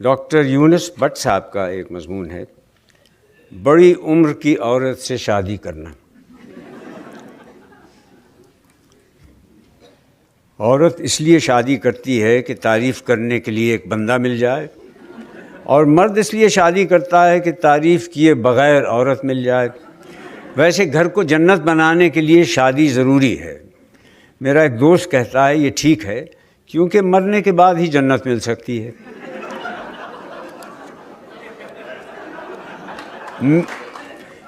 Doctor Yunus but صاحب کا ایک مضمون ہے، بڑی عمر کی عورت سے شادی کرنا۔ عورت اس لیے شادی کرتی ہے کہ تعریف کرنے کے لیے ایک بندہ مل جائے، اور مرد اس لیے شادی کرتا ہے کہ تعریف کیے بغیر عورت مل جائے۔ ویسے گھر کو جنت بنانے کے لیے شادی ضروری ہے۔ میرا ایک دوست کہتا ہے یہ ٹھیک ہے کیونکہ مرنے کے بعد ہی جنت مل سکتی ہے۔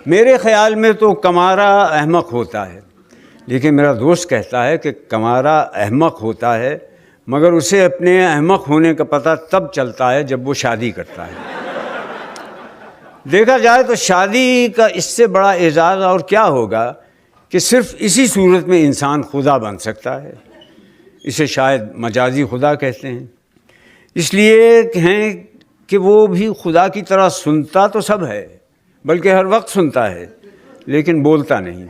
میرے خیال میں تو کمارا احمق ہوتا ہے، لیکن میرا دوست کہتا ہے کہ کمارا احمق ہوتا ہے مگر اسے اپنے احمق ہونے کا پتہ تب چلتا ہے جب وہ شادی کرتا ہے۔ دیکھا جائے تو شادی کا اس سے بڑا اعزاز اور کیا ہوگا کہ صرف اسی صورت میں انسان خدا بن سکتا ہے۔ اسے شاید مجازی خدا کہتے ہیں، اس لیے ہیں کہ وہ بھی خدا کی طرح سنتا تو سب ہے، بلکہ ہر وقت سنتا ہے لیکن بولتا نہیں۔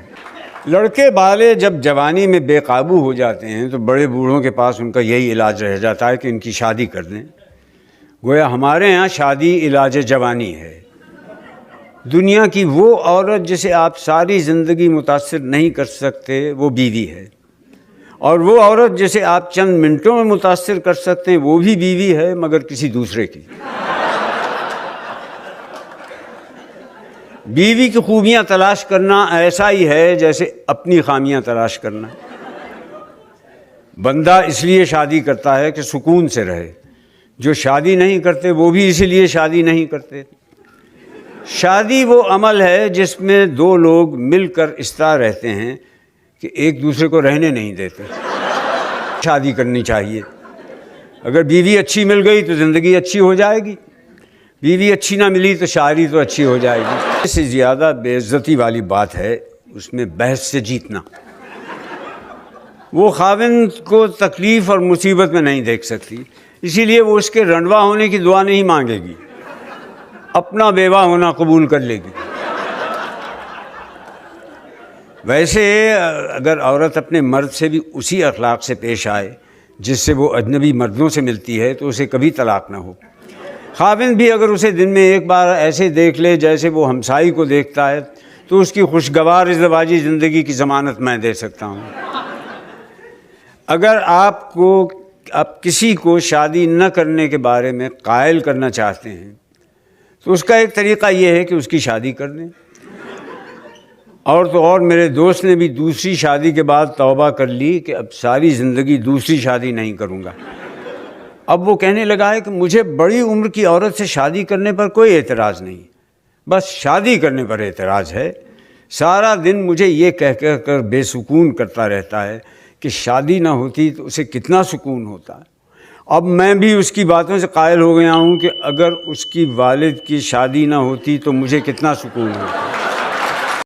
لڑکے بالے جب جوانی میں بے قابو ہو جاتے ہیں تو بڑے بوڑھوں کے پاس ان کا یہی علاج رہ جاتا ہے کہ ان کی شادی کر دیں۔ گویا ہمارے ہاں شادی علاج جوانی ہے۔ دنیا کی وہ عورت جسے آپ ساری زندگی متاثر نہیں کر سکتے وہ بیوی ہے، اور وہ عورت جسے آپ چند منٹوں میں متاثر کر سکتے ہیں وہ بھی بیوی ہے، مگر کسی دوسرے کی۔ بیوی کی خوبیاں تلاش کرنا ایسا ہی ہے جیسے اپنی خامیاں تلاش کرنا۔ بندہ اس لیے شادی کرتا ہے کہ سکون سے رہے، جو شادی نہیں کرتے وہ بھی اسی لیے شادی نہیں کرتے۔ شادی وہ عمل ہے جس میں دو لوگ مل کر اس طرح رہتے ہیں کہ ایک دوسرے کو رہنے نہیں دیتے۔ شادی کرنی چاہیے۔ اگر بیوی اچھی مل گئی تو زندگی اچھی ہو جائے گی، بیوی اچھی نہ ملی تو شاعری تو اچھی ہو جائے گی۔ اس سے زیادہ بے عزتی والی بات ہے اس میں بحث سے جیتنا۔ وہ خاوند کو تکلیف اور مصیبت میں نہیں دیکھ سکتی، اسی لیے وہ اس کے رنڈوا ہونے کی دعا نہیں مانگے گی، اپنا بیوہ ہونا قبول کر لے گی۔ ویسے اگر عورت اپنے مرد سے بھی اسی اخلاق سے پیش آئے جس سے وہ اجنبی مردوں سے ملتی ہے تو اسے کبھی طلاق نہ ہو۔ خاوند بھی اگر اسے دن میں ایک بار ایسے دیکھ لے جیسے وہ ہمسائی کو دیکھتا ہے تو اس کی خوشگوار ازدواجی زندگی کی ضمانت میں دے سکتا ہوں۔ اگر آپ کسی کو شادی نہ کرنے کے بارے میں قائل کرنا چاہتے ہیں تو اس کا ایک طریقہ یہ ہے کہ اس کی شادی کر دیں۔ اور تو اور میرے دوست نے بھی دوسری شادی کے بعد توبہ کر لی کہ اب ساری زندگی دوسری شادی نہیں کروں گا۔ اب وہ کہنے لگا ہے کہ مجھے بڑی عمر کی عورت سے شادی کرنے پر کوئی اعتراض نہیں، بس شادی کرنے پر اعتراض ہے۔ سارا دن مجھے یہ کہہ کر بے سکون کرتا رہتا ہے کہ شادی نہ ہوتی تو اسے کتنا سکون ہوتا۔ اب میں بھی اس کی باتوں سے قائل ہو گیا ہوں کہ اگر اس کی والد کی شادی نہ ہوتی تو مجھے کتنا سکون ہوتا۔